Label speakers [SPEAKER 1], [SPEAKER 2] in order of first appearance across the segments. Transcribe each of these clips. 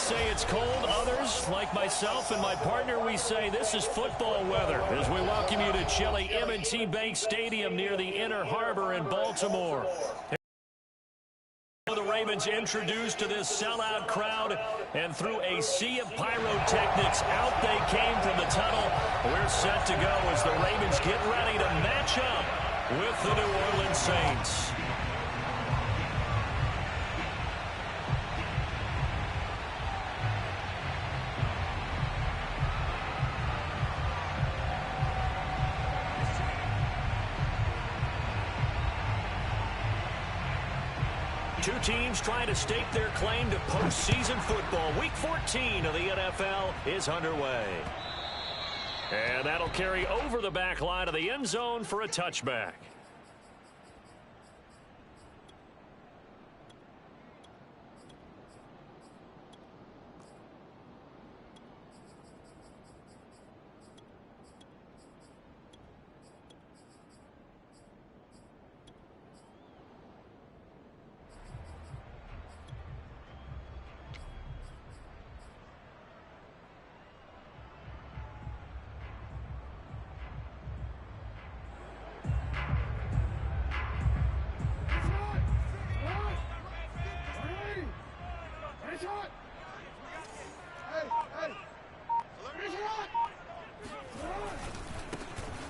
[SPEAKER 1] say it's cold. Others, like myself and my partner, we say this is football weather as we welcome you to chilly M&T Bank Stadium near the Inner Harbor in Baltimore. The Ravens introduced to this sellout crowd, and through a sea of pyrotechnics, out they came from the tunnel. We're set to go as the Ravens get ready to match up with the New Orleans Saints. Two teams trying to stake their claim to postseason football. Week 14 of the NFL is underway. And that'll carry over the back line of the end zone for a touchback.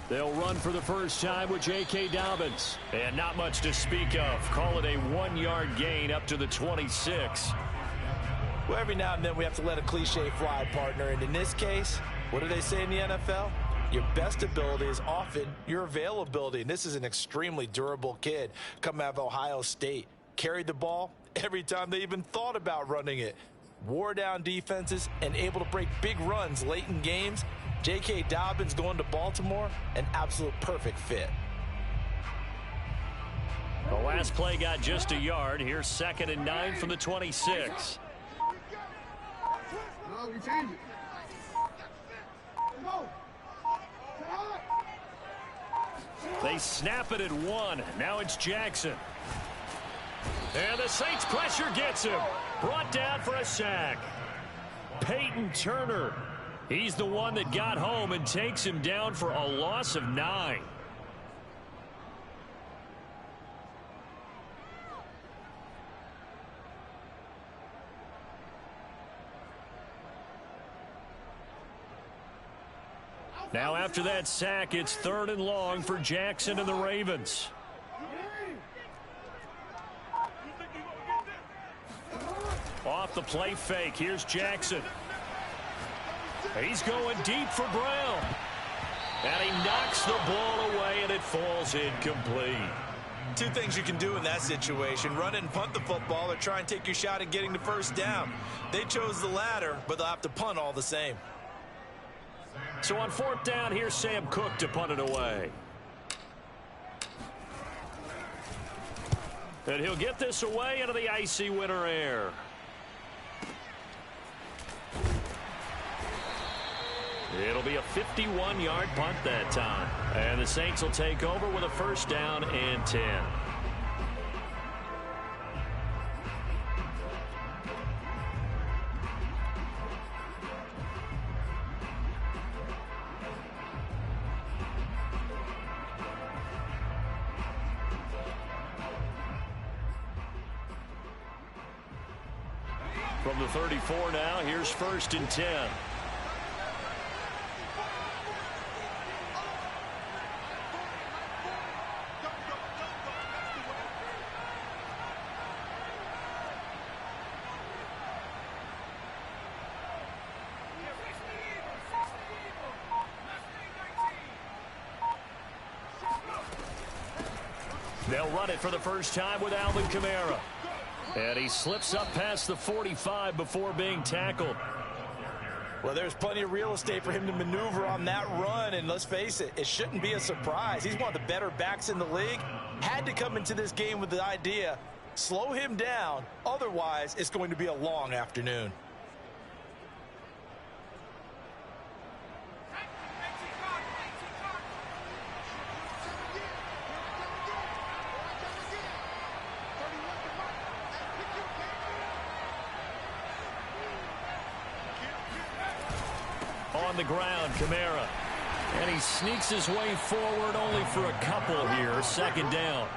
[SPEAKER 1] They'll run for the first time with J.K. Dobbins. And not much to speak of. Call it a 1-yard gain up to the 26.
[SPEAKER 2] Well, every now and then we have to let a cliche fly, partner. And in this case, what do they say in the NFL? Your best ability is often your availability. And this is an extremely durable kid coming out of Ohio State. Carried the ball every time they even thought about running it. Wore down defenses and able to break big runs late in games. J.K. Dobbins going to Baltimore, an absolute perfect fit.
[SPEAKER 1] The last play got just a yard. Here's 2nd and 9 from the 26. They snap it at 1. Now it's Jackson. And the Saints pressure gets him. Brought down for a sack. Peyton Turner. He's the one that got home and takes him down for a loss of 9. Now after that sack, it's 3rd and long for Jackson and the Ravens. Off the play fake, here's Jackson. He's going deep for Brown. And he knocks the ball away, and it falls incomplete.
[SPEAKER 2] Two things you can do in that situation: run it and punt the football, or try and take your shot at getting the first down. They chose the latter, but they'll have to punt all the same.
[SPEAKER 1] So on 4th down, here's Sam Cook to punt it away. And he'll get this away into the icy winter air. It'll be a 51-yard punt that time. And the Saints will take over with a 1st down and 10. From the 34 now, here's 1st and 10. They'll run it for the first time with Alvin Kamara. And he slips up past the 45 before being tackled.
[SPEAKER 2] Well, there's plenty of real estate for him to maneuver on that run. And let's face it, it shouldn't be a surprise. He's one of the better backs in the league. Had to come into this game with the idea, slow him down. Otherwise, it's going to be a long afternoon.
[SPEAKER 1] on the ground, Kamara. And he sneaks his way forward only for a couple here. Second down.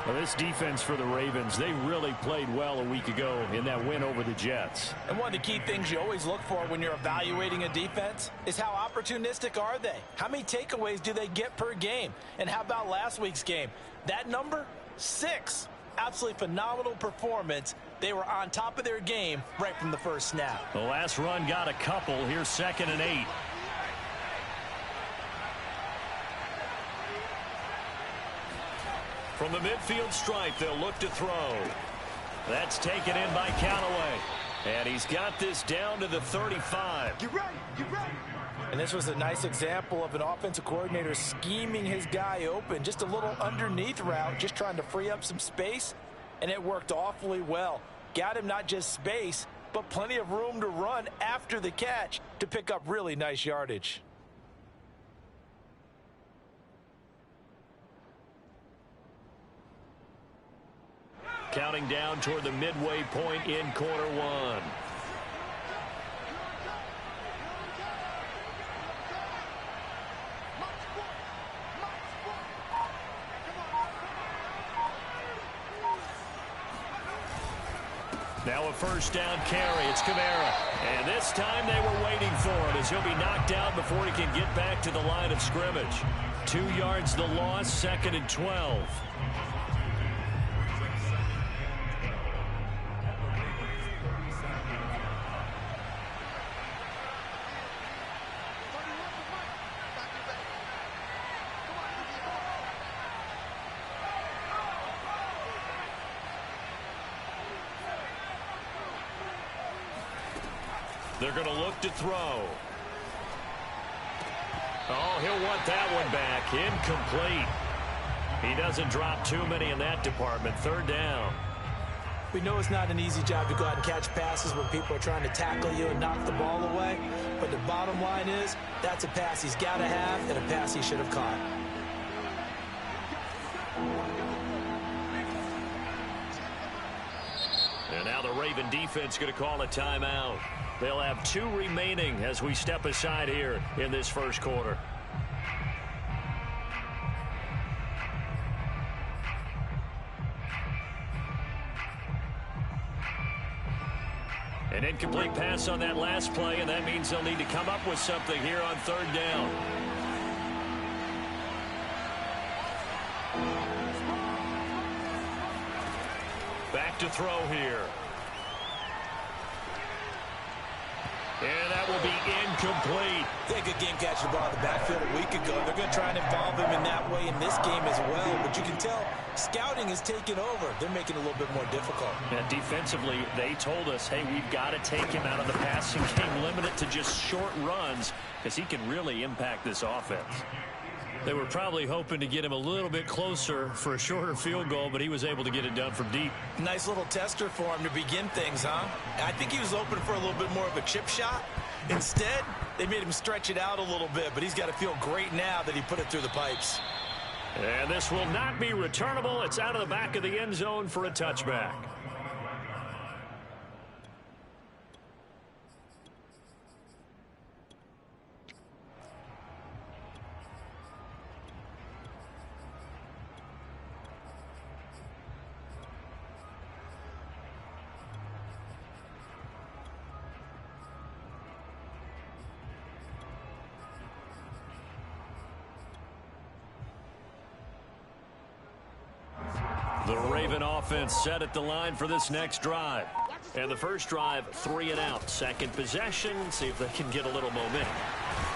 [SPEAKER 1] Well, this defense for the Ravens, they really played well a week ago in that win over the Jets.
[SPEAKER 2] And one of the key things you always look for when you're evaluating a defense is how opportunistic are they? How many takeaways do they get per game? And how about last week's game? That number, 6. Absolutely phenomenal performance. They were on top of their game right from the first snap.
[SPEAKER 1] The last run got a couple. Here's 2nd and 8. From the midfield stripe, they'll look to throw. That's taken in by Callaway. And he's got this down to the 35.
[SPEAKER 3] Get ready, get ready.
[SPEAKER 2] And this was a nice example of an offensive coordinator scheming his guy open. Just a little underneath route, just trying to free up some space. And it worked awfully well. Got him not just space, but plenty of room to run after the catch to pick up really nice yardage.
[SPEAKER 1] Counting down toward the midway point in quarter one. Now a first down carry. It's Kamara. And this time they were waiting for him as he'll be knocked out before he can get back to the line of scrimmage. 2 yards the loss, 2nd and 12. They're going to look to throw. Oh, he'll want that one back. Incomplete. He doesn't drop too many in that department. 3rd down.
[SPEAKER 2] We know it's not an easy job to go out and catch passes when people are trying to tackle you and knock the ball away. But the bottom line is, that's a pass he's got to have and a pass he should have caught.
[SPEAKER 1] And now the Raven defense going to call a timeout. They'll have 2 remaining as we step aside here in this first quarter. An incomplete pass on that last play, and that means they'll need to come up with something here on 3rd down. Back to throw here. And that will be incomplete.
[SPEAKER 2] They had a good game catching the ball in the backfield a week ago. They're going to try and involve him in that way in this game as well. But you can tell scouting is taking over. They're making it a little bit more difficult.
[SPEAKER 1] And defensively, they told us, hey, we've got to take him out of the passing game, limit it to just short runs, because he can really impact this offense. They were probably hoping to get him a little bit closer for a shorter field goal, but he was able to get it done from deep.
[SPEAKER 2] Nice little tester for him to begin things, huh? I think he was open for a little bit more of a chip shot. Instead, they made him stretch it out a little bit, but he's got to feel great now that he put it through the pipes.
[SPEAKER 1] And this will not be returnable. It's out of the back of the end zone for a touchback. The Raven offense set at the line for this next drive. And the first drive, 3 and out. Second possession, see if they can get a little momentum.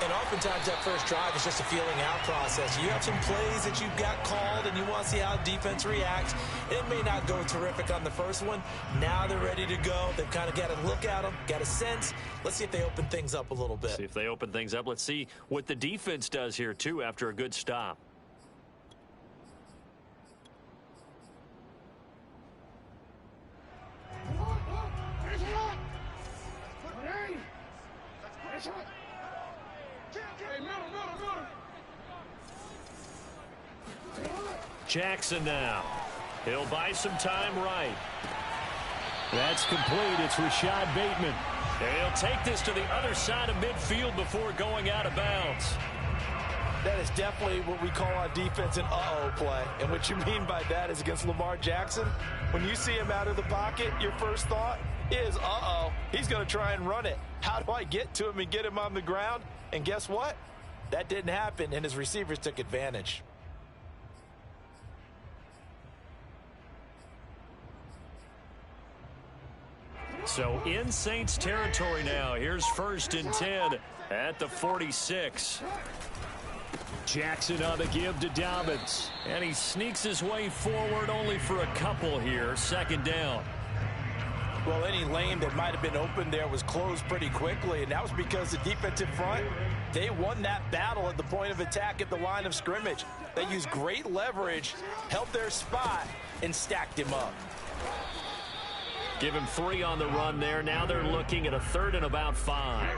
[SPEAKER 2] And oftentimes that first drive is just a feeling out process. You have some plays that you've got called and you want to see how defense reacts. It may not go terrific on the first one. Now they're ready to go. They've kind of got to look at them, got a sense. Let's see if they open things up a little bit.
[SPEAKER 1] See if they open things up. Let's see what the defense does here, too, after a good stop. Jackson now. He'll buy some time right. That's complete. It's Rashad Bateman. And he'll take this to the other side of midfield before going out of bounds.
[SPEAKER 2] That is definitely what we call on defense an uh-oh play. And what you mean by that is against Lamar Jackson, when you see him out of the pocket, your first thought is, uh-oh, he's going to try and run it. How do I get to him and get him on the ground? And guess what? That didn't happen, and his receivers took advantage.
[SPEAKER 1] So in Saints territory now. Here's 1st and 10 at the 46. Jackson on the give to Dobbins. And he sneaks his way forward only for a couple here. 2nd down.
[SPEAKER 2] Well, any lane that might have been open there was closed pretty quickly, and that was because the defensive front, they won that battle at the point of attack at the line of scrimmage. They used great leverage, held their spot, and stacked him up.
[SPEAKER 1] Give him 3 on the run there. Now they're looking at a 3rd and about 5.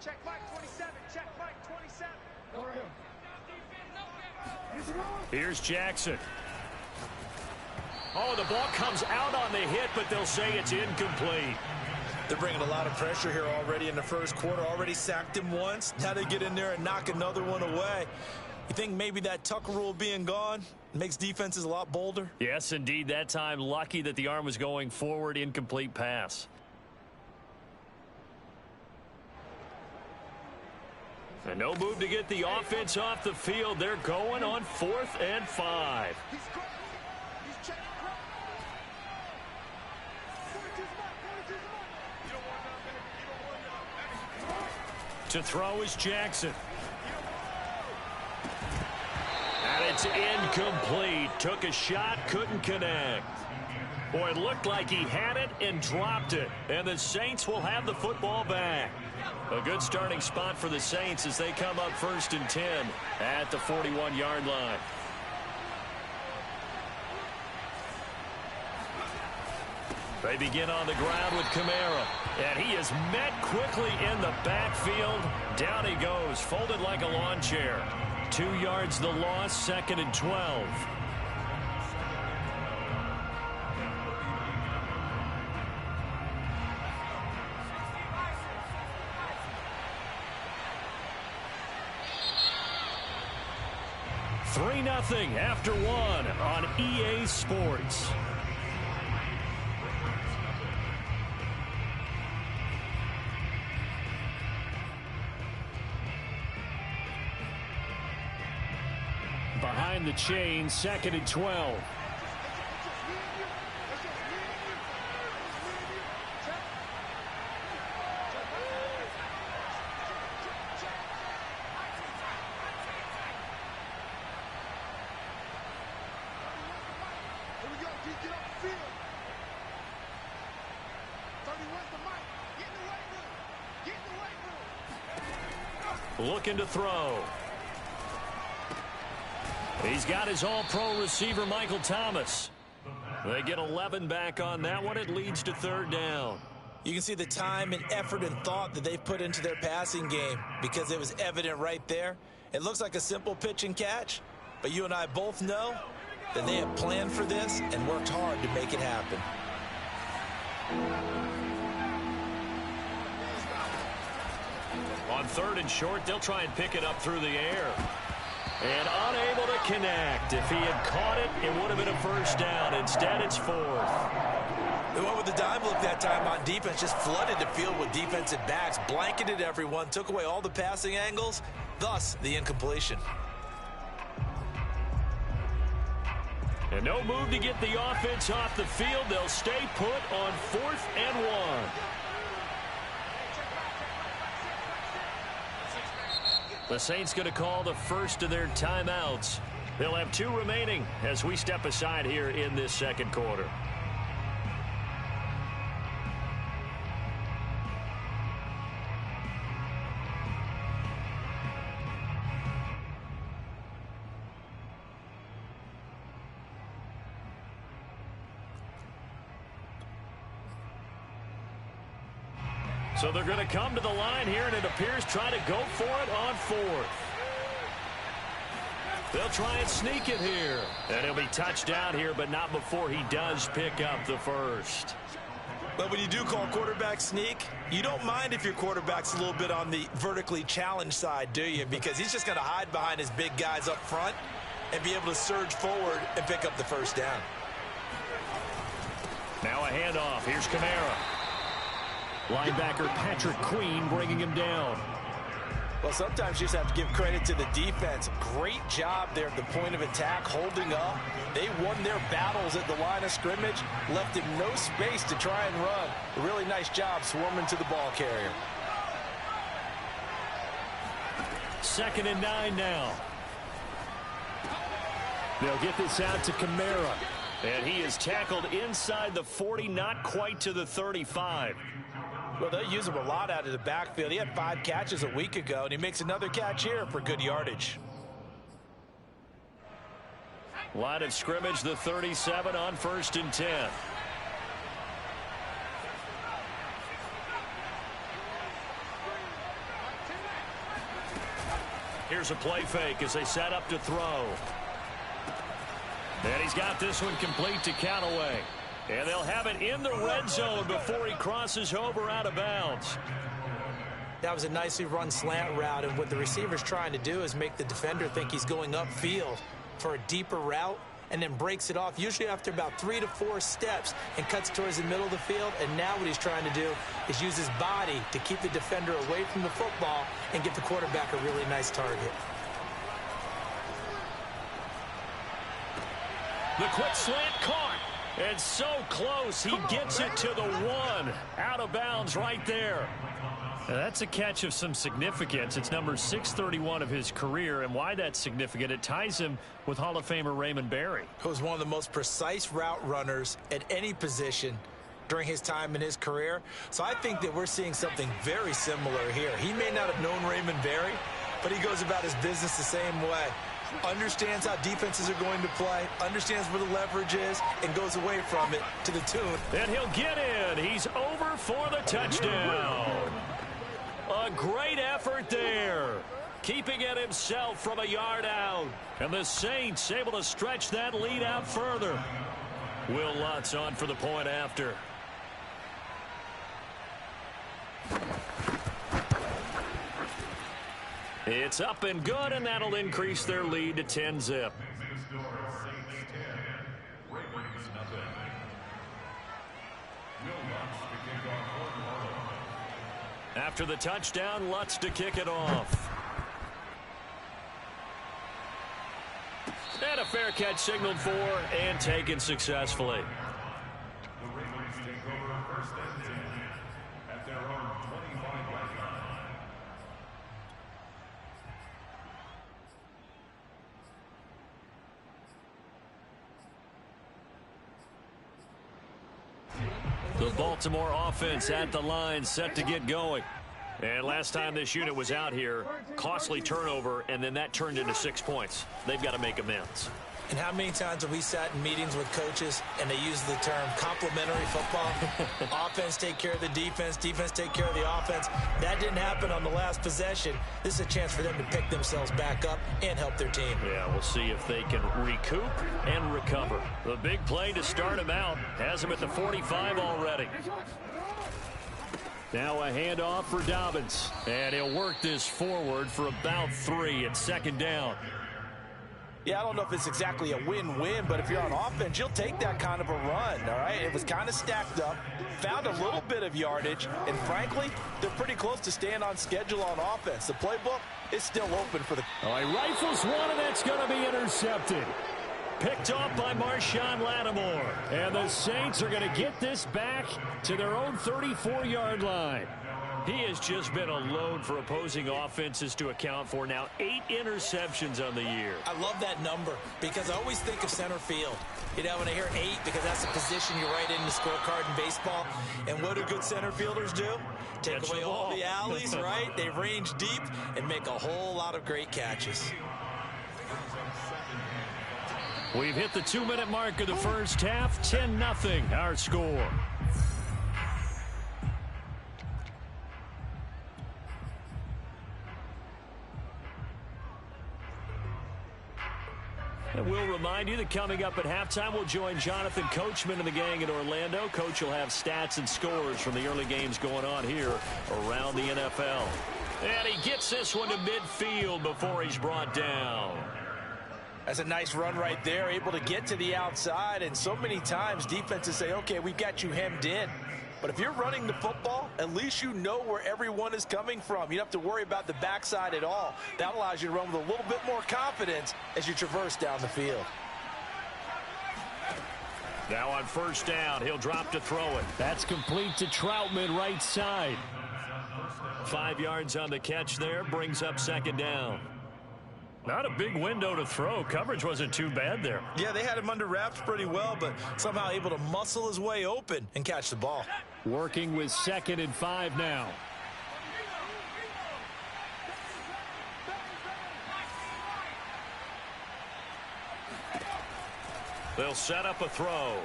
[SPEAKER 3] Check Mike 27. Check Mike 27.
[SPEAKER 1] Here's Jackson. Oh, the ball comes out on the hit, but they'll say it's incomplete.
[SPEAKER 2] They're bringing a lot of pressure here already in the first quarter. Already sacked him once. Now they get in there and knock another one away. You think maybe that tuck rule being gone makes defenses a lot bolder?
[SPEAKER 1] Yes, indeed. That time, lucky that the arm was going forward. Incomplete pass. And no move to get the offense off the field. They're going on 4th and 5. To throw is Jackson. And it's incomplete. Took a shot, couldn't connect. Boy, it looked like he had it and dropped it. And the Saints will have the football back. A good starting spot for the Saints as they come up 1st and 10 at the 41-yard line. They begin on the ground with Kamara. And he is met quickly in the backfield. Down he goes, folded like a lawn chair. 2 yards the loss, 2nd and 12. Three 3-0 after 1 on EA Sports. Behind the chain, 2nd and 12. Looking to throw. He's got his all-pro receiver, Michael Thomas. They get 11 back on that one. It leads to 3rd down.
[SPEAKER 2] You can see the time and effort and thought that they've put into their passing game because it was evident right there. It looks like a simple pitch and catch, but you and I both know that they have planned for this and worked hard to make it happen.
[SPEAKER 1] On 3rd and short, they'll try and pick it up through the air. And unable to connect. If he had caught it, it would have been a 1st down. Instead, it's 4th.
[SPEAKER 2] They went with the dime look that time on defense, just flooded the field with defensive backs, blanketed everyone, took away all the passing angles, thus the incompletion.
[SPEAKER 1] And no move to get the offense off the field. They'll stay put on 4th and 1. The Saints going to call the first of their timeouts. They'll have 2 remaining as we step aside here in this 2nd quarter. So they're going to come to the line here, and it appears try to go for it on 4th. They'll try and sneak it here. And he'll be touched down here, but not before he does pick up the first.
[SPEAKER 2] But when you do call quarterback sneak, you don't mind if your quarterback's a little bit on the vertically challenged side, do you? Because he's just going to hide behind his big guys up front and be able to surge forward and pick up the first down.
[SPEAKER 1] Now a handoff. Here's Kamara. Linebacker Patrick Queen bringing him down.
[SPEAKER 2] Well, sometimes you just have to give credit to the defense. Great job there at the point of attack, holding up. They won their battles at the line of scrimmage, left him no space to try and run. A really nice job swarming to the ball carrier.
[SPEAKER 1] 2nd and 9 now. They'll get this out to Kamara. And he is tackled inside the 40, not quite to the 35.
[SPEAKER 2] Well, they use him a lot out of the backfield. He had 5 catches a week ago, and he makes another catch here for good yardage.
[SPEAKER 1] Line of scrimmage, the 37 on 1st and 10. Here's a play fake as they set up to throw. And he's got this one complete to Callaway. And they'll have it in the red zone before he crosses over out of bounds.
[SPEAKER 4] That was a nicely run slant route, and what the receiver's trying to do is make the defender think he's going upfield for a deeper route and then breaks it off, usually after about 3 to 4 steps, and cuts towards the middle of the field. And now what he's trying to do is use his body to keep the defender away from the football and get the quarterback a really nice target.
[SPEAKER 1] The quick slant caught. And so close, he gets it to the 1. Out of bounds right there. Now that's a catch of some significance. It's number 631 of his career, and why that's significant, it ties him with Hall of Famer Raymond Berry.
[SPEAKER 4] Who was one of the most precise route runners at any position during his time in his career. So I think that we're seeing something very similar here. He may not have known Raymond Berry, but he goes about his business the same way. Understands how defenses are going to play, understands where the leverage is, and goes away from it to the tune.
[SPEAKER 1] And he'll get in. He's over for the touchdown. A great effort there. Keeping it himself from a yard out. And the Saints able to stretch that lead out further. Will Lutz on for the point after. It's up and good, and that'll increase their lead to 10-zip. After the touchdown, Lutz to kick it off. And a fair catch signaled for and taken successfully. The Baltimore offense at the line, set to get going. And last time this unit was out here, costly turnover, and then that turned into 6 points. They've got to make amends.
[SPEAKER 4] And how many times have we sat in meetings with coaches and they use the term complementary football? Offense take care of the defense, defense take care of the offense. That didn't happen on the last possession. This is a chance for them to pick themselves back up and help their team.
[SPEAKER 1] Yeah, we'll see if they can recoup and recover. The big play to start him out has him at the 45 already. Now a handoff for Dobbins. And he'll work this forward for about 3 at 2nd down.
[SPEAKER 2] Yeah, I don't know if it's exactly a win-win, but if you're on offense, you'll take that kind of a run, all right? It was kind of stacked up, found a little bit of yardage, and frankly, they're pretty close to staying on schedule on offense. The playbook is still open for the...
[SPEAKER 1] Oh, he rifles one, and that's going to be intercepted. Picked off by Marshawn Lattimore. And the Saints are going to get this back to their own 34-yard line. He has just been a load for opposing offenses to account for. Now 8 interceptions on the year.
[SPEAKER 4] I love that number because I always think of center field. You know, when I hear 8, because that's the position you write in the scorecard in baseball. And what do good center fielders do? Take
[SPEAKER 1] Catch
[SPEAKER 4] away
[SPEAKER 1] the
[SPEAKER 4] all
[SPEAKER 1] ball.
[SPEAKER 4] the alleys, right? They range deep and make a whole lot of great catches.
[SPEAKER 1] We've hit the 2-minute mark of the first half. 10-0 our score. And we'll remind you that coming up at halftime, we'll join Jonathan Coachman and the gang in Orlando. Coach will have stats and scores from the early games going on here around the NFL. And he gets this one to midfield before he's brought down.
[SPEAKER 2] That's a nice run right there, able to get to the outside. And so many times defenses say, okay, we've got you hemmed in. But if you're running the football, at least you know where everyone is coming from. You don't have to worry about the backside at all. That allows you to run with a little bit more confidence as you traverse down the field.
[SPEAKER 1] Now on first down, he'll drop to throw it. That's complete to Troutman, right side. 5 yards on the catch there, brings up second down. Not a big window to throw. Coverage wasn't too bad there.
[SPEAKER 2] Yeah, they had him under wraps pretty well, but somehow able to muscle his way open and catch the ball.
[SPEAKER 1] Working with 2nd and 5 now. They'll set up a throw.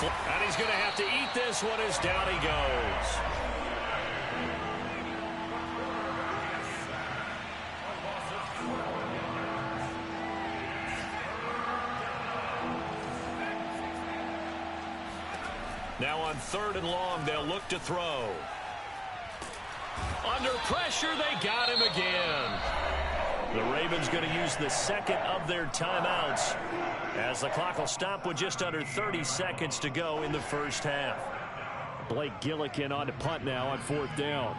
[SPEAKER 1] And he's going to have to eat this one as down he goes. Now on 3rd and long, they'll look to throw. Under pressure, they got him again. The Ravens going to use the second of their timeouts as the clock will stop with just under 30 seconds to go in the first half. Blake Gillikin on to punt now on 4th down.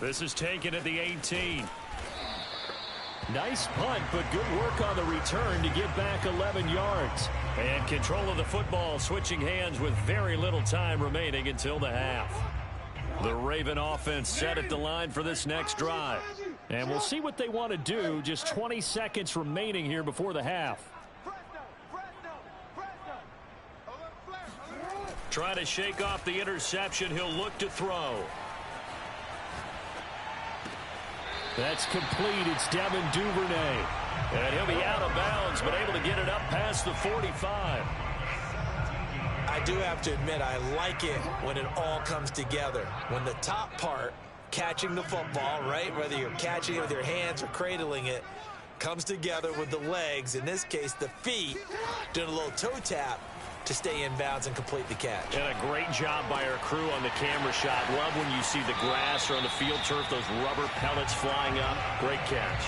[SPEAKER 1] This is taken at the 18. Nice punt, but good work on the return to get back 11 yards. And control of the football switching hands with very little time remaining until the half. The Raven offense set at the line for this next drive. And we'll see what they want to do. Just 20 seconds remaining here before the half. Trying to shake off the interception. He'll look to throw. That's complete. It's Devin Duvernay. And he'll be out of bounds, but able to get it up past the 45.
[SPEAKER 4] I do have to admit, I like it when it all comes together. When the top part, catching the football, right, whether you're catching it with your hands or cradling it, comes together with the legs, in this case the feet, doing a little toe tap to stay in bounds and complete the catch.
[SPEAKER 1] And a great job by our crew on the camera shot. Love when you see the grass or on the field turf, those rubber pellets flying up. Great catch.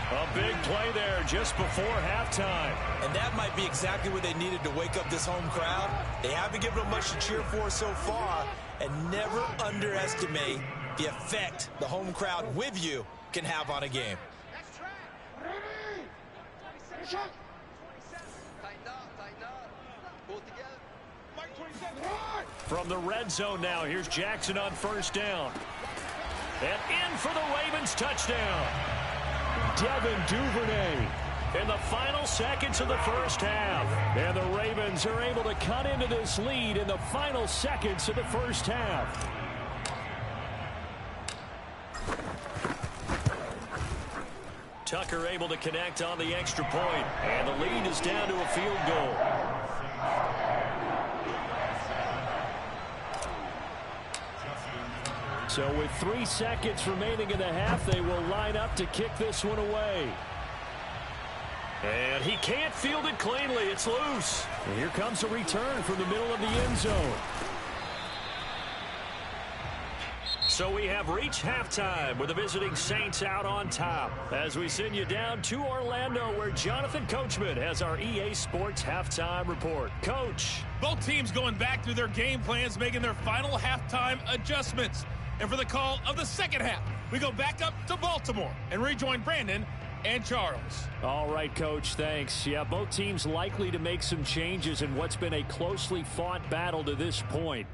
[SPEAKER 1] A big play there just before halftime.
[SPEAKER 4] And that might be exactly what they needed to wake up this home crowd. They haven't given them much to cheer for so far, and never underestimate the effect the home crowd with you can have on a game.
[SPEAKER 1] From the red zone now, here's Jackson on first down. And in for the Ravens touchdown. Devin Duvernay in the final seconds of the first half. And the Ravens are able to cut into this lead in the final seconds of the first half. Tucker able to connect on the extra point. And the lead is down to a field goal. So with 3 seconds remaining in the half, they will line up to kick this one away. And he can't field it cleanly. It's loose. And here comes a return from the middle of the end zone. So we have reached halftime with the visiting Saints out on top as we send you down to Orlando where Jonathan Coachman has our EA Sports halftime report. Coach.
[SPEAKER 5] Both teams going back through their game plans, making their final halftime adjustments. And for the call of the second half, we go back up to Baltimore and rejoin Brandon and Charles.
[SPEAKER 1] All right, Coach, thanks. Yeah, both teams likely to make some changes in what's been a closely fought battle to this point.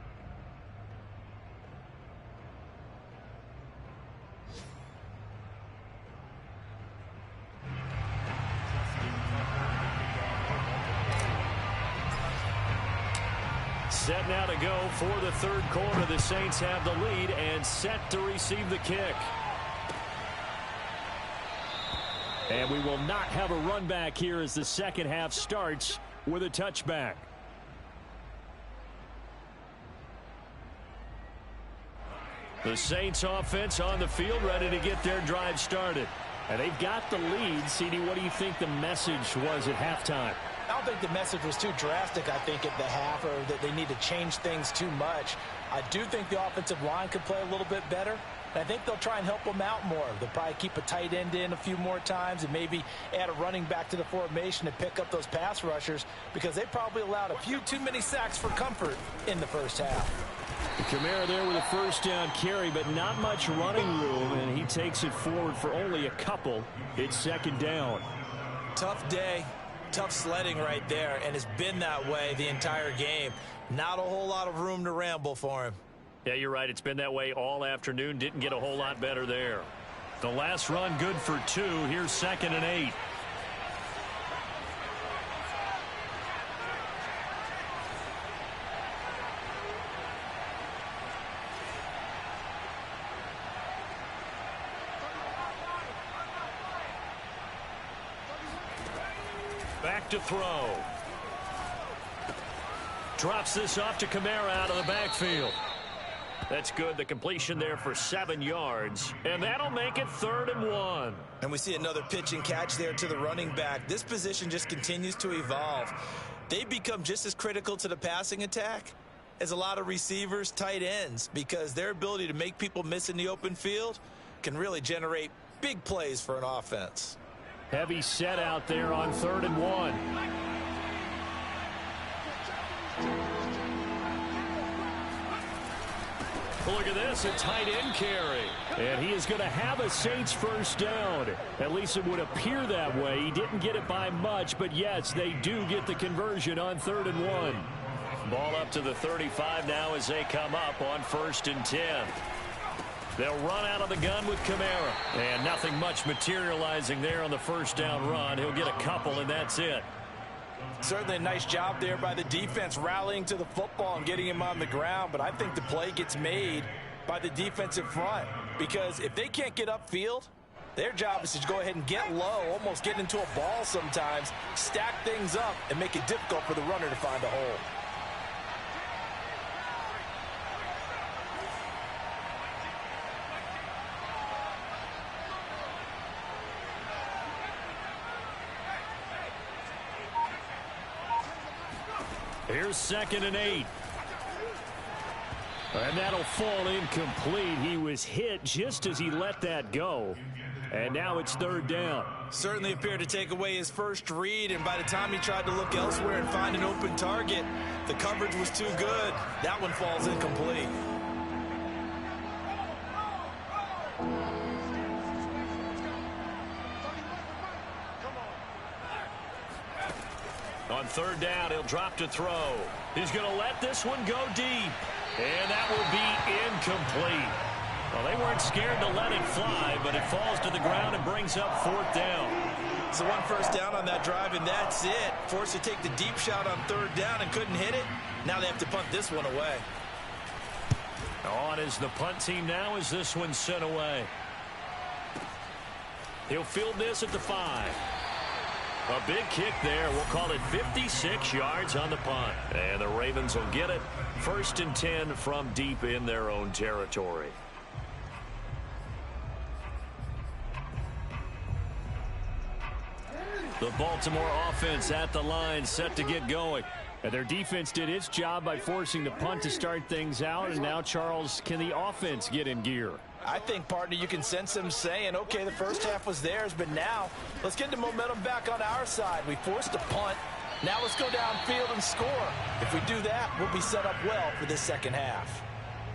[SPEAKER 1] Set now to go for the third quarter. The Saints have the lead and set to receive the kick. And we will not have a run back here as the second half starts with a touchback. The Saints offense on the field, ready to get their drive started. And they've got the lead. CD, what do you think the message was at halftime?
[SPEAKER 4] I don't think the message was too drastic, I think, at the half, or that they need to change things too much. I do think the offensive line could play a little bit better. And I think they'll try and help them out more. They'll probably keep a tight end in a few more times and maybe add a running back to the formation to pick up those pass rushers, because they probably allowed a few too many sacks for comfort in the first half.
[SPEAKER 1] Kamara there with a first down carry, but not much running room, and he takes it forward for only a couple. It's second down.
[SPEAKER 4] Tough day, tough sledding right there, and it's been that way the entire game. Not a whole lot of room to ramble for him.
[SPEAKER 1] Yeah, you're right. It's been that way all afternoon. Didn't get a whole lot better there. The last run good for 2. Here's 2nd and 8. Back to throw. Drops this off to Kamara out of the backfield. That's good. The completion there for 7 yards. And that'll make it 3rd and 1.
[SPEAKER 4] And we see another pitch and catch there to the running back. This position just continues to evolve. They become just as critical to the passing attack as a lot of receivers, tight ends, because their ability to make people miss in the open field can really generate big plays for an offense.
[SPEAKER 1] Heavy set out there on 3rd and 1. Look at this, a tight end carry. And he is going to have a Saints first down. At least it would appear that way. He didn't get it by much, but yes, they do get the conversion on 3rd and 1. Ball up to the 35 now as they come up on 1st and 10. They'll run out of the gun with Kamara. And nothing much materializing there on the first down run. He'll get a couple, and that's it.
[SPEAKER 4] Certainly a nice job there by the defense rallying to the football and getting him on the ground, but I think the play gets made by the defensive front, because if they can't get upfield, their job is to go ahead and get low, almost get into a ball sometimes, stack things up, and make it difficult for the runner to find a hole.
[SPEAKER 1] Here's 2nd and 8. And that'll fall incomplete. He was hit just as he let that go. And now it's 3rd down.
[SPEAKER 4] Certainly appeared to take away his first read, and by the time he tried to look elsewhere and find an open target, the coverage was too good. That one falls incomplete.
[SPEAKER 1] On 3rd down, he'll drop to throw. He's going to let this one go deep. And that will be incomplete. Well, they weren't scared to let it fly, but it falls to the ground and brings up 4th down.
[SPEAKER 4] So 1 first down on that drive, and that's it. Forced to take the deep shot on 3rd down and couldn't hit it. Now they have to punt this one away.
[SPEAKER 1] On is the punt team now as this one's sent away. He'll field this at the 5. A big kick there. We'll call it 56 yards on the punt. And the Ravens will get it. 1st and 10 from deep in their own territory. The Baltimore offense at the line, set to get going. And their defense did its job by forcing the punt to start things out. And now, Charles, can the offense get in gear?
[SPEAKER 4] I think, partner, you can sense them saying, okay, the first half was theirs, but now let's get the momentum back on our side. We forced a punt. Now let's go downfield and score. If we do that, we'll be set up well for this second half.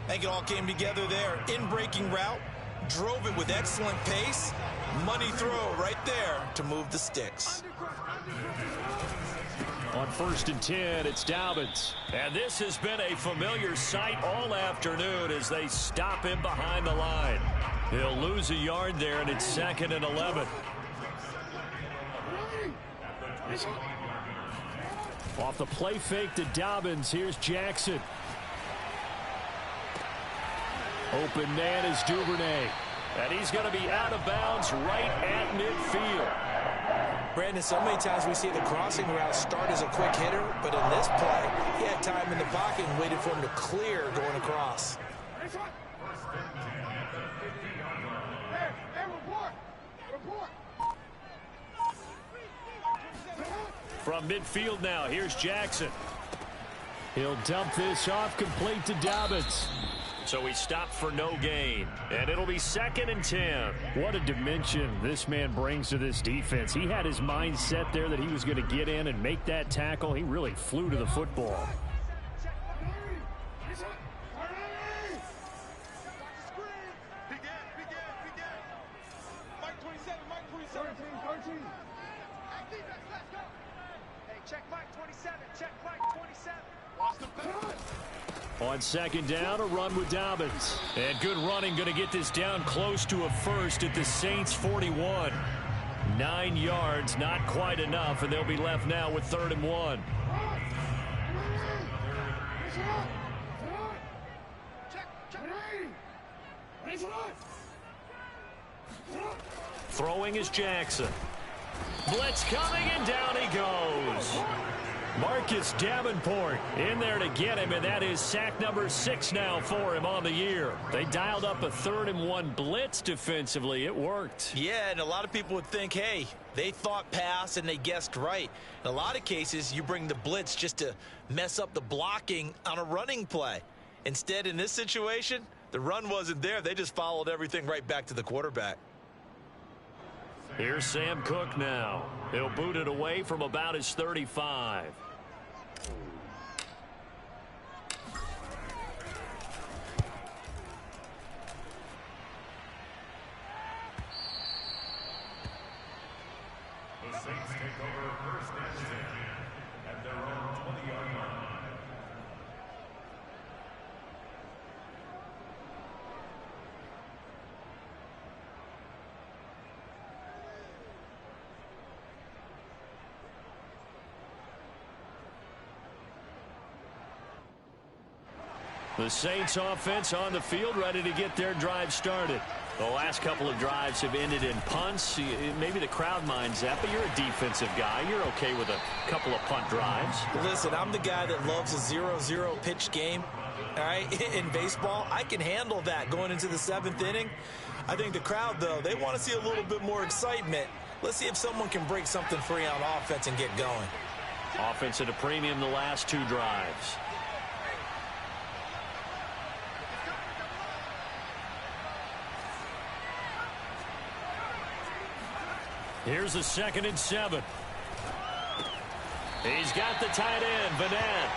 [SPEAKER 4] I think it all came together there. In-breaking route, drove it with excellent pace. Money throw right there to move the sticks.
[SPEAKER 1] On 1st and 10, it's Dobbins. And this has been a familiar sight all afternoon as they stop him behind the line. He'll lose a yard there, and it's 2nd and 11. Off the play fake to Dobbins, here's Jackson. Open man is Duvernay. And he's going to be out of bounds right at midfield.
[SPEAKER 4] Brandon, so many times we see the crossing route start as a quick hitter, but in this play, he had time in the pocket and waited for him to clear going across.
[SPEAKER 1] From midfield now, here's Jackson.
[SPEAKER 6] He'll dump this off complete to Dobbins.
[SPEAKER 1] So he stopped for no gain, and it'll be 2nd and 10.
[SPEAKER 6] What a dimension this man brings to this defense. He had his mind set there that he was going to get in and make that tackle. He really flew to the football.
[SPEAKER 1] On 2nd down, a run with Dobbins. And good running, going to get this down close to a first at the Saints' 41. 9 yards, not quite enough, and they'll be left now with 3rd and 1. Throwing is Jackson. Blitz coming, and down he goes. Marcus Davenport in there to get him, and that is sack number 6 now for him on the year. They dialed up a 3rd and 1 blitz defensively. It worked.
[SPEAKER 4] Yeah, and a lot of people would think, hey, they thought pass and they guessed right. In a lot of cases, you bring the blitz just to mess up the blocking on a running play. Instead, in this situation, the run wasn't there. They just followed everything right back to the quarterback.
[SPEAKER 1] Here's Sam Cook now. He'll boot it away from about his 35.
[SPEAKER 7] The Saints take over 1st and 10 at their own 20-yard line.
[SPEAKER 1] The Saints offense on the field, ready to get their drive started. The last couple of drives have ended in punts. Maybe the crowd minds that, but you're a defensive guy. You're okay with a couple of punt drives.
[SPEAKER 4] Listen, I'm the guy that loves a 0-0 pitch game. All right, in baseball, I can handle that going into the 7th inning. I think the crowd, though, they want to see a little bit more excitement. Let's see if someone can break something free on offense and get going.
[SPEAKER 1] Offense at a premium the last 2 drives. Here's a 2nd and 7. He's got the tight end, Vanette.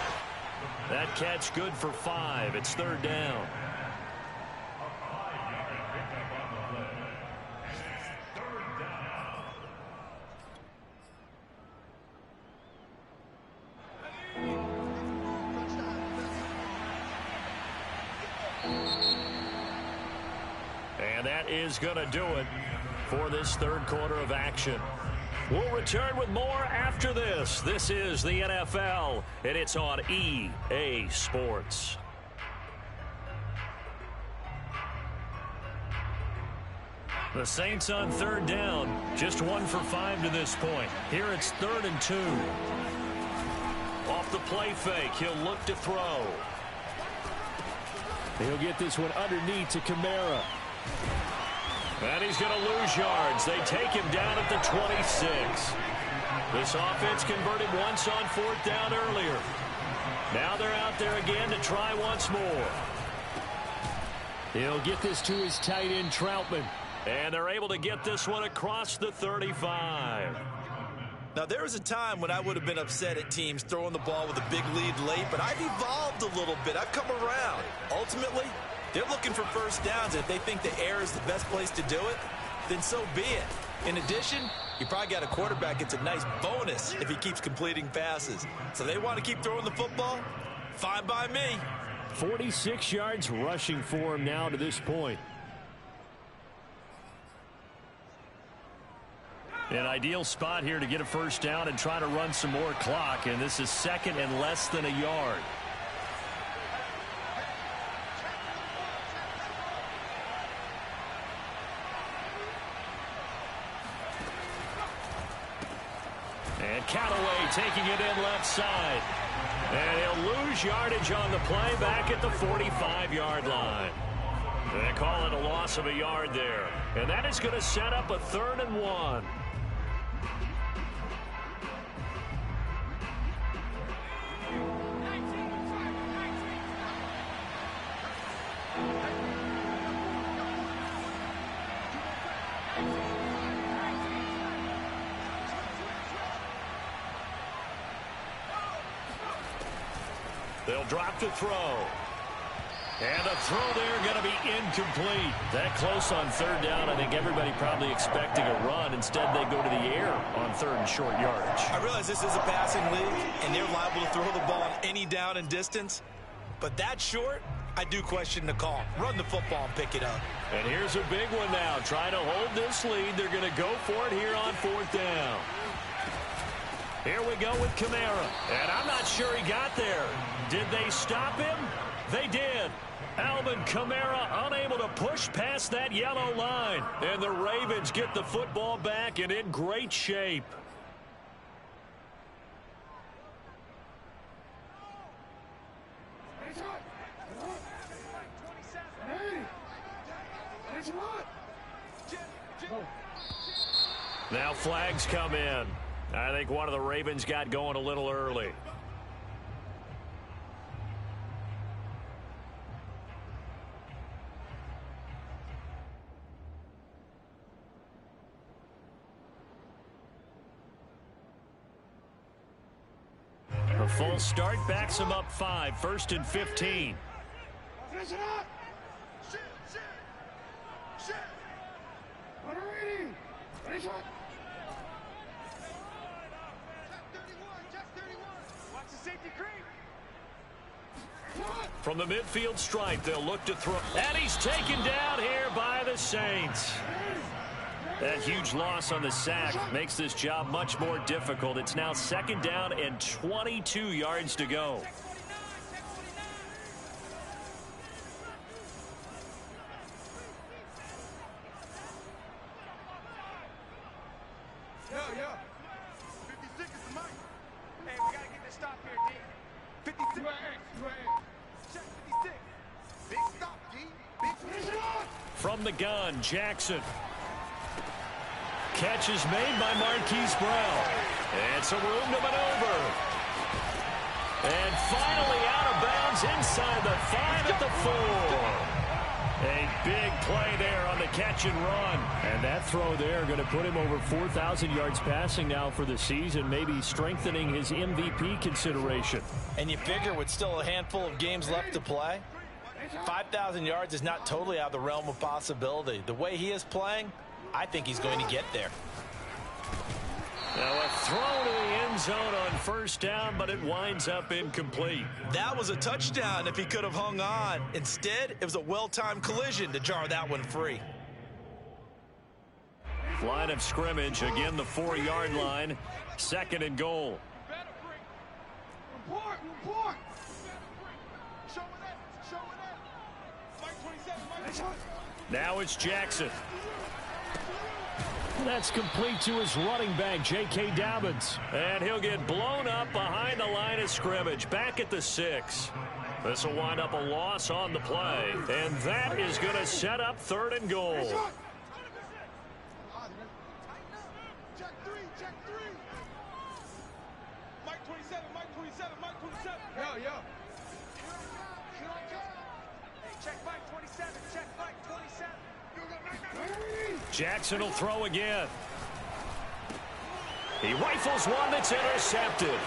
[SPEAKER 1] That catch good for 5. It's 3rd down. And that is going to do it for this 3rd quarter of action. We'll return with more after this. This is the NFL, and it's on EA Sports. The Saints on 3rd down, just 1 for 5 to this point. Here it's 3rd and 2. Off the play fake, he'll look to throw.
[SPEAKER 6] He'll get this one underneath to Kamara.
[SPEAKER 1] And he's going to lose yards. They take him down at the 26. This offense converted once on 4th down earlier. Now they're out there again to try once more.
[SPEAKER 6] He'll get this to his tight end, Troutman.
[SPEAKER 1] And they're able to get this one across the 35.
[SPEAKER 4] Now, there was a time when I would have been upset at teams throwing the ball with a big lead late, but I've evolved a little bit. I've come around. Ultimately, they're looking for 1st downs. If they think the air is the best place to do it, then so be it. In addition, you probably got a quarterback that's a nice bonus if he keeps completing passes. So they want to keep throwing the football? Fine by me.
[SPEAKER 6] 46 yards rushing for him now to this point.
[SPEAKER 1] An ideal spot here to get a 1st down and try to run some more clock. And this is 2nd and less than a yard. And Callaway taking it in left side. And he'll lose yardage on the play back at the 45-yard line. They call it a loss of a yard there. And that is going to set up a 3rd and 1. They'll drop to throw. And the throw there going to be incomplete. That close on third down. I think everybody probably expecting a run. Instead, they go to the air on third and short yardage.
[SPEAKER 4] I realize this is a passing league, and they're liable to throw the ball on any down and distance. But that short, I do question the call. Run the football and pick it up.
[SPEAKER 1] And here's a big one now. Trying to hold this lead. They're going to go for it here on fourth down. Here we go with Kamara. And I'm not sure he got there. Did they stop him? They did. Alvin Kamara unable to push past that yellow line. And the Ravens get the football back and in great shape. Now flags come in. I think one of the Ravens got going a little early. A full start backs him up 5, 1st and 15.
[SPEAKER 3] Finish it up. Shit. What are we? Finish it. Check 31. Watch the safety creep.
[SPEAKER 1] From the midfield stripe, they'll look to throw. And he's taken down here by the Saints. That huge loss on the sack makes this job much more difficult. It's now 2nd down and 22 yards to go.
[SPEAKER 3] Yo. 56 is the mic. Hey, we gotta get this stop here, D. 56. Check 56. Big stop, D. Big stop.
[SPEAKER 1] From the gun, Jackson. Catch is made by Marquise Brown. And some room to maneuver. And finally out of bounds inside the 5 at the 4. A big play there on the catch and run. And that throw there going to put him over 4,000 yards passing now for the season, maybe strengthening his MVP consideration.
[SPEAKER 2] And you figure with still a handful of games left to play, 5,000 yards is not totally out of the realm of possibility. The way he is playing, I think he's going to get there.
[SPEAKER 1] Now a throw to the end zone on 1st down, but it winds up incomplete.
[SPEAKER 4] That was a touchdown if he could have hung on. Instead, it was a well-timed collision to jar that one free.
[SPEAKER 1] Line of scrimmage, again the 4-yard line, 2nd and goal.
[SPEAKER 3] Report. Show it up. Mike 27.
[SPEAKER 1] Now it's Jackson. That's complete to his running back, J.K. Dobbins. And he'll get blown up behind the line of scrimmage, back at the 6. This will wind up a loss on the play. And that is going to set up 3rd and goal.
[SPEAKER 3] Check 3. Mike 27. Yo. Hey, check Mike 27. Check Mike 27.
[SPEAKER 1] Jackson will throw again. He rifles one that's intercepted.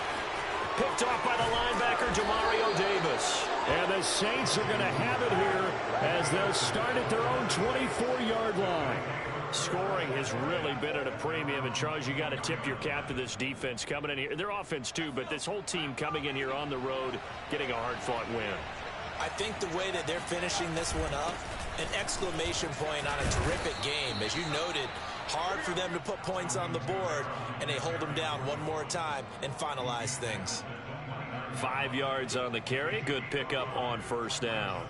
[SPEAKER 1] Picked off by the linebacker, Demario Davis. And the Saints are going to have it here as they'll start at their own 24-yard line. Scoring has really been at a premium. And, Charles, you got to tip your cap to this defense coming in here. Their offense, too, but this whole team coming in here on the road, getting a hard-fought win.
[SPEAKER 4] I think the way that they're finishing this one up, an exclamation point on a terrific game. As you noted, hard for them to put points on the board, and they hold them down one more time and finalize things.
[SPEAKER 1] 5 yards on the carry. Good pickup on 1st down.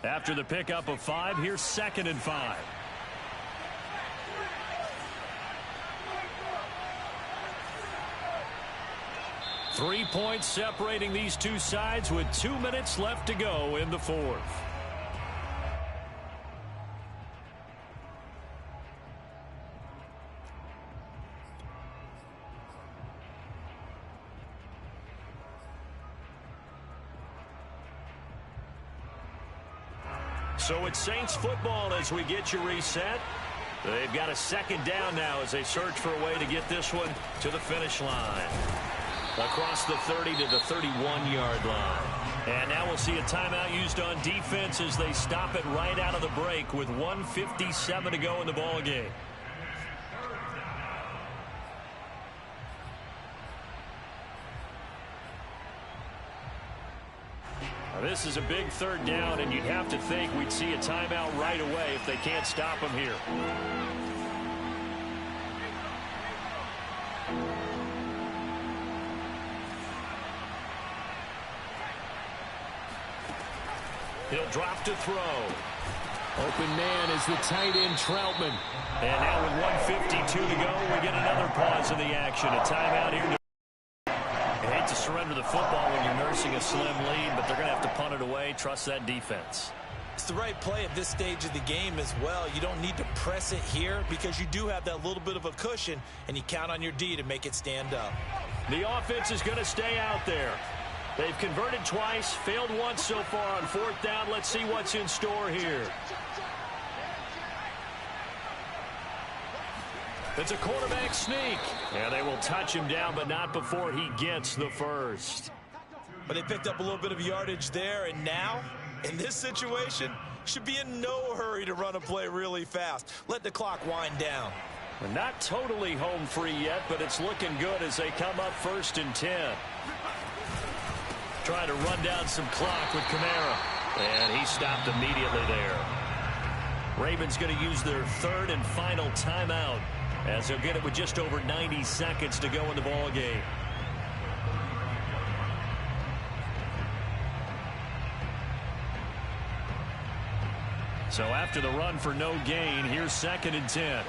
[SPEAKER 1] After the pickup of 5, here's 2nd and 5. Three points separating these two sides with 2 minutes left to go in the 4th. So it's Saints football as we get you reset. They've got a second down now as they search for a way to get this one to the finish line. Across the 30 to the 31-yard line. And now we'll see a timeout used on defense as they stop it right out of the break with 1:57 to go in the ball game. Now this is a big third down, and you'd have to think we'd see a timeout right away if they can't stop them here. He'll drop to throw.
[SPEAKER 6] Open man is the tight end, Troutman.
[SPEAKER 1] And now with 1:52 to go, we get another pause in the action. A timeout here. I hate to surrender the football when you're nursing a slim lead, but they're going to have to punt it away. Trust that defense.
[SPEAKER 4] It's the right play at this stage of the game as well. You don't need to press it here because you do have that little bit of a cushion, and you count on your D to make it stand up.
[SPEAKER 1] The offense is going to stay out there. They've converted twice, failed once so far on fourth down. Let's see what's in store here. It's a quarterback sneak. Yeah, they will touch him down, but not before he gets the first.
[SPEAKER 4] But they picked up a little bit of yardage there, and now, in this situation, should be in no hurry to run a play really fast. Let the clock wind down.
[SPEAKER 1] We're not totally home free yet, but it's looking good as they come up 1st and 10. Trying to run down some clock with Kamara. And he stopped immediately there. Ravens going to use their third and final timeout as they'll get it with just over 90 seconds to go in the ball game. So after the run for no gain, here's 2nd and 10.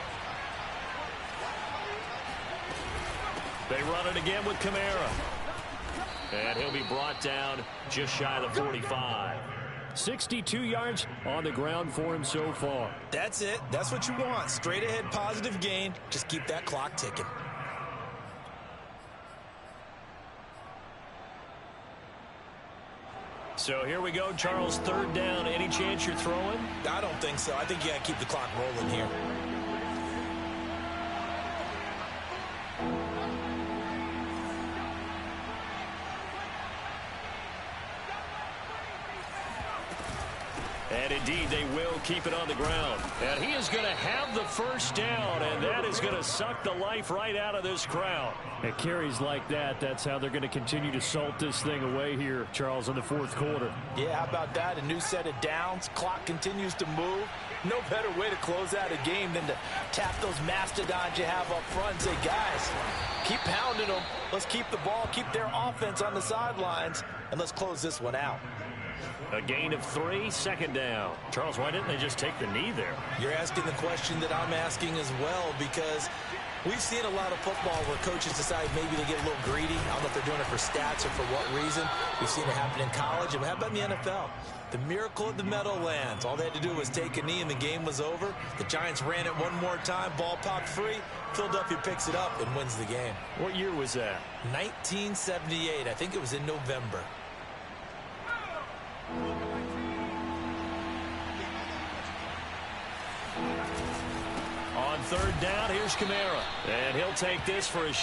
[SPEAKER 1] They run it again with Kamara. And he'll be brought down just shy of the 45.
[SPEAKER 6] 62 yards on the ground for him so far.
[SPEAKER 4] That's it. That's what you want. Straight ahead positive gain. Just keep that clock ticking.
[SPEAKER 1] So here we go, Charles. 3rd down. Any chance you're throwing?
[SPEAKER 4] I don't think so. I think you got to keep the clock rolling here.
[SPEAKER 1] And indeed, they will keep it on the ground. And he is going to have the first down, and that is going to suck the life right out of this crowd.
[SPEAKER 6] At carries like that, that's how they're going to continue to salt this thing away here, Charles, in the 4th quarter.
[SPEAKER 2] Yeah, how about that? A new set of downs. Clock continues to move. No better way to close out a game than to tap those mastodons you have up front and say, guys, keep pounding them. Let's keep the ball, keep their offense on the sidelines, and let's close this one out.
[SPEAKER 1] A gain of 3, 2nd down. Charles, why didn't they just take the knee there?
[SPEAKER 4] You're asking the question that I'm asking as well, because we've seen a lot of football where coaches decide maybe to get a little greedy. I don't know if they're doing it for stats or for what reason. We've seen it happen in college. And how about in the NFL? The miracle of the Meadowlands. All they had to do was take a knee and the game was over. The Giants ran it one more time. Ball popped free. Philadelphia picks it up and wins the game.
[SPEAKER 1] What year was that?
[SPEAKER 4] 1978. I think it was in November.
[SPEAKER 1] On 3rd down, here's Kamara. And he'll take this for a short